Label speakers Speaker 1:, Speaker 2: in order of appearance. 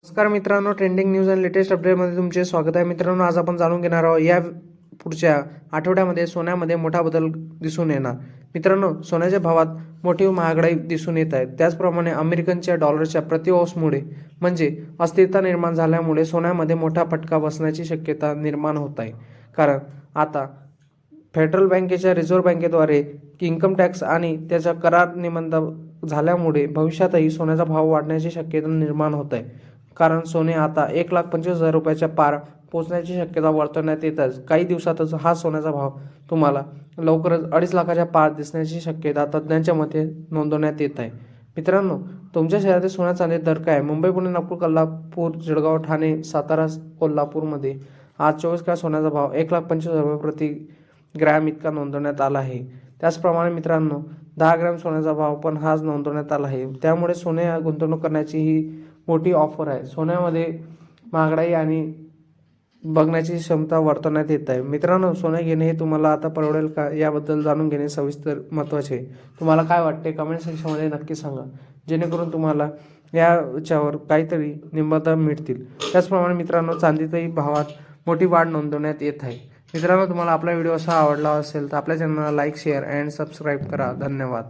Speaker 1: नमस्कार मित्रांनो, trending news आणि लेटेस्ट अपडेटमध्ये तुमचे स्वागत आहे. मित्रांनो, आज आपण जाणून घेणार आहोत या पुढच्या आठवड्यामध्ये सोन्यामध्ये मोठा बदल दिसून येणार. मित्रांनो, सोन्याच्या भावात मोठी महागडाई दिसून येत आहे. त्याचप्रमाणे अमेरिकनच्या डॉलरच्या प्रति औंसमुळे म्हणजे अस्थिरता निर्माण झाल्यामुळे सोन्यामध्ये मोठा फटका बसण्याची शक्यता निर्माण होत आहे. कारण आता फेडरल बँकेच्या रिझर्व्ह बँकेद्वारे इन्कम टॅक्स आणि त्याचा करार निबंध झाल्यामुळे भविष्यातही सोन्याचा भाव वाढण्याची शक्यता निर्माण होत आहे. कारण सोने आता 1,25,000 रुपयाच्या पार पोहोचण्याची शक्यता वर्तवण्यात येतच काही दिवसातच हा सोन्याचा भाव तुम्हाला लवकरच 2.5 लाखाच्या पार दिसण्याची शक्यता तज्ज्ञांच्या मते नोंदवण्यात येत आहे. मित्रांनो, तुमच्या शहरातील सोन्या चांदी दर काय? मुंबई, पुणे, नागपूर, कोल्हापूर, जळगाव, ठाणे, सातारा, कोल्हापूरमध्ये आज 24 कॅरेट सोन्याचा भाव 1,25,000 रुपये प्रति ग्रॅम इतका नोंदवण्यात आला आहे. त्याचप्रमाणे मित्रांनो, 10 ग्रॅम सोन्याचा भाव पण हाच नोंदवण्यात आला आहे. त्यामुळे सोने गुंतवणूक करण्याची ही मोठी ऑफर आहे. सोन्यामध्ये महागडाई आणि बघण्याची क्षमता वर्तवण्यात येत आहे. मित्रांनो, सोने घेणे हे तुम्हाला आता परवडेल का याबद्दल जाणून घेणे सविस्तर महत्त्वाचे आहे. तुम्हाला काय वाटते कमेंट सेक्शनमध्ये नक्की सांगा, जेणेकरून तुम्हाला याच्यावर काहीतरी निबंध मिळतील. त्याचप्रमाणे मित्रांनो, चांदीतही भावात मोठी वाढ नोंदवण्यात येत आहे. मित्रांनो, तुम्हाला आपला व्हिडिओ असा आवडला असेल तर आपल्या चॅनलला लाईक, शेअर अँड सबस्क्राईब करा. धन्यवाद.